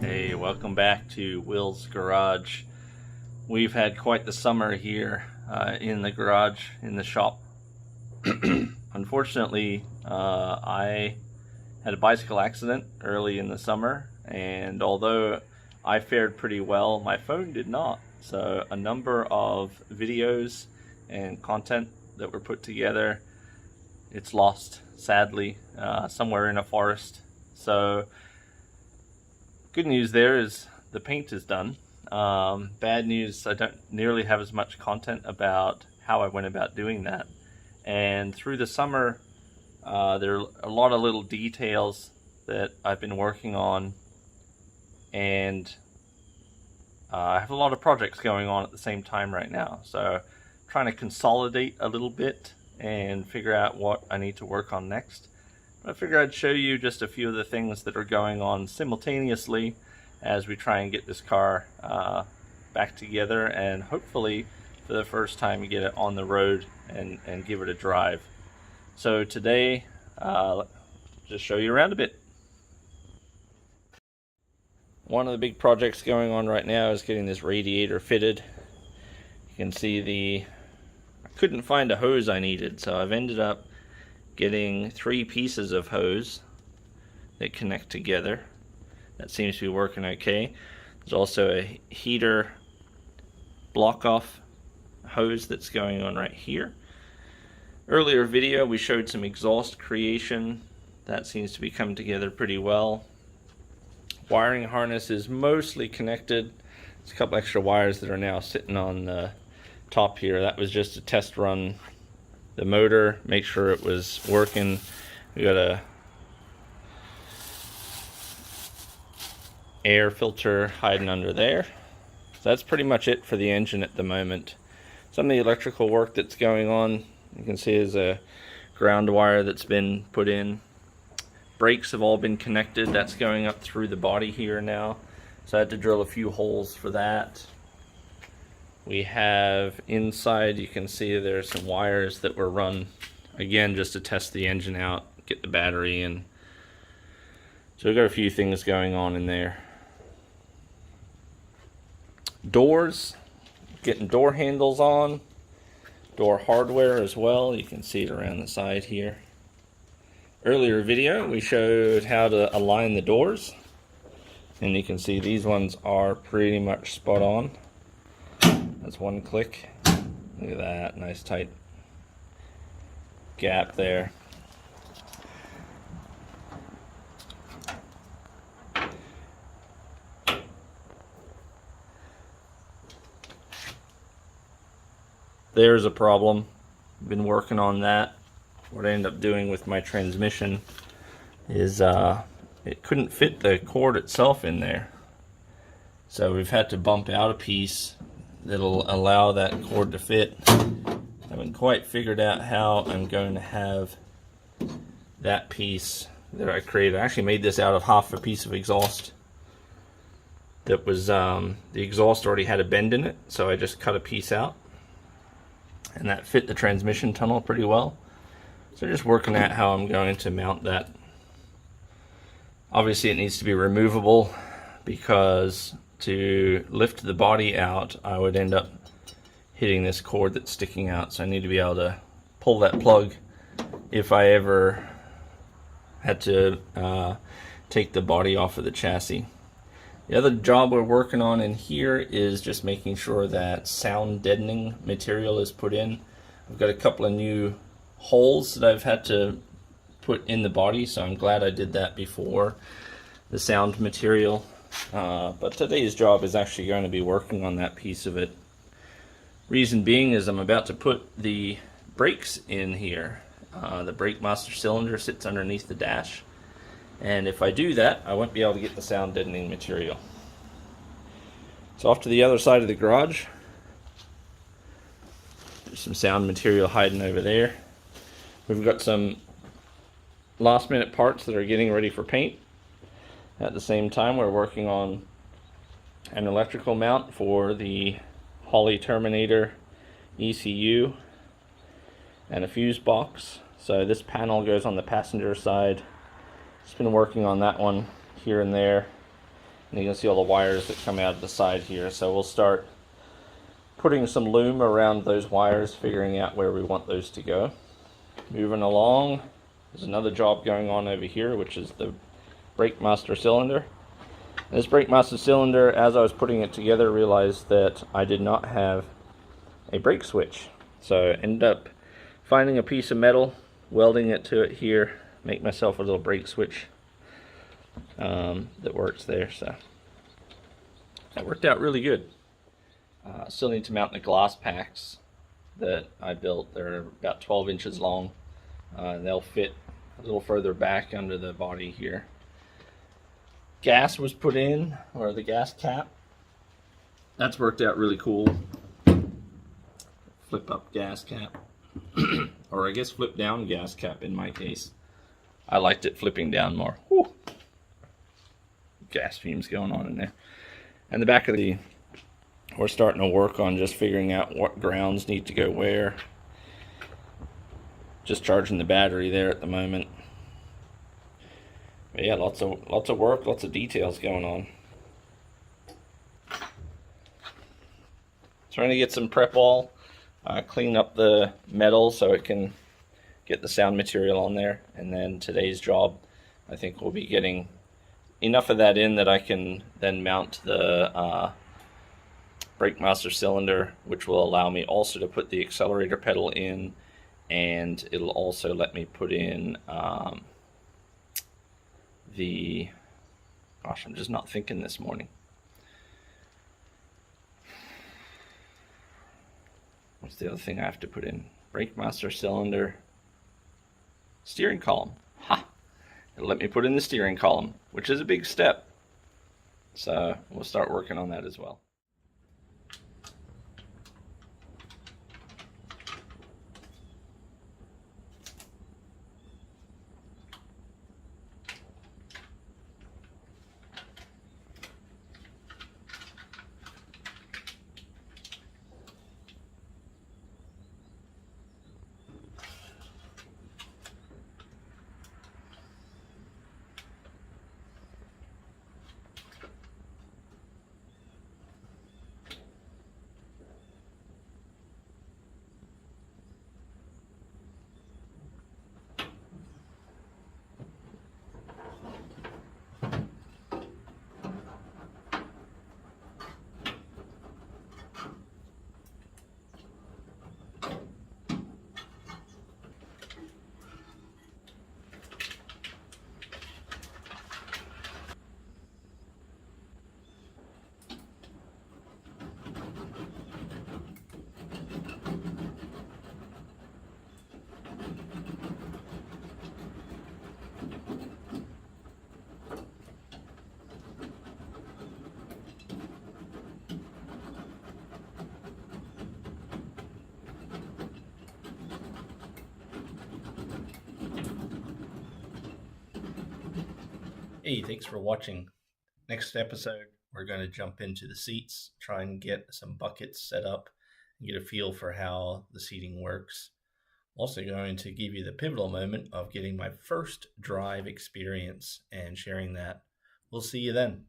Hey, welcome back to Will's Garage. We've had quite the summer here in the garage, in the shop. Unfortunately, I had a bicycle accident early in the summer, and although I fared pretty well, my phone did not. So a number of videos and content that were put together, it's lost, sadly, somewhere in a forest. So good news there is the paint is done. Bad news, I don't nearly have as much content about how I went about doing that. And through the summer, there are a lot of little details that I've been working on, and I have a lot of projects going on at the same time right now. So trying to consolidate a little bit and figure out what I need to work on next. I figured I'd show you just a few of the things that are going on simultaneously as we try and get this car back together, and hopefully for the first time get it on the road and give it a drive. So today, just show you around a bit. One of the big projects going on right now is getting this radiator fitted. You can see I couldn't find a hose I needed, so I've ended up getting 3 pieces of hose that connect together. That seems to be working okay. There's also a heater block off hose that's going on right here. Earlier video we showed some exhaust creation. That seems to be coming together pretty well. Wiring harness is mostly connected. There's a couple extra wires that are now sitting on the top here. That was just a test run the motor, make sure it was working. We got a air filter hiding under there. So that's pretty much it for the engine at the moment. Some of the electrical work that's going on, you can see there's a ground wire that's been put in. Brakes have all been connected. That's going up through the body here now. So I had to drill a few holes for that. We have inside, you can see there's some wires that were run, again, just to test the engine out, get the battery in. So we've got a few things going on in there. Doors, getting door handles on, door hardware as well. You can see it around the side here. Earlier video, we showed how to align the doors, and you can see these ones are pretty much spot on. That's one click. Look at that, nice tight gap there. There's a problem. Been working on that. What I ended up doing with my transmission is it couldn't fit the cord itself in there. So we've had to bump out a piece that'll allow that cord to fit. I haven't quite figured out how I'm going to have that piece that I created. I actually made this out of half a piece of exhaust. That was, the exhaust already had a bend in it, so I just cut a piece out. And that fit the transmission tunnel pretty well. So just working at how I'm going to mount that. Obviously it needs to be removable, because to lift the body out, I would end up hitting this cord that's sticking out. So I need to be able to pull that plug if I ever had to take the body off of the chassis. The other job we're working on in here is just making sure that sound deadening material is put in. I've got a couple of new holes that I've had to put in the body, so I'm glad I did that before the sound material. But today's job is actually going to be working on that piece of it. Reason being is I'm about to put the brakes in here. The brake master cylinder sits underneath the dash, and if I do that, I won't be able to get the sound deadening material. So off to the other side of the garage, there's some sound material hiding over there. We've got some last minute parts that are getting ready for paint. At the same time, we're working on an electrical mount for the Holley Terminator ECU and a fuse box. So this panel goes on the passenger side. Just been working on that one here and there. And you can see all the wires that come out of the side here. So we'll start putting some loom around those wires, figuring out where we want those to go. Moving along, there's another job going on over here, which is the brake master cylinder. And this brake master cylinder, as I was putting it together, realized that I did not have a brake switch. So I ended up finding a piece of metal, welding it to it here, make myself a little brake switch that works there. So that worked out really good. Still need to mount the glass packs that I built. They're about 12 inches long. They'll fit a little further back under the body here. Gas was put in, or the gas cap. That's worked out really cool. Flip up gas cap. Or I guess flip down gas cap in my case. I liked it flipping down more. Whew. Gas fumes going on in there. And the back of the, we're starting to work on just figuring out what grounds need to go where. Just charging the battery there at the moment. But yeah, lots of work, lots of details going on. Trying to get some prep all, clean up the metal so it can get the sound material on there. And then today's job, I think we'll be getting enough of that in that I can then mount the brake master cylinder, which will allow me also to put the accelerator pedal in, and it'll also let me put in gosh, I'm just not thinking this morning. What's the other thing I have to put in? Brake master cylinder, steering column. Ha! It'll let me put in the steering column, which is a big step. So we'll start working on that as well. Hey, thanks for watching. Next episode, we're going to jump into the seats, try and get some buckets set up, and get a feel for how the seating works. Also going to give you the pivotal moment of getting my first drive experience and sharing that. We'll see you then.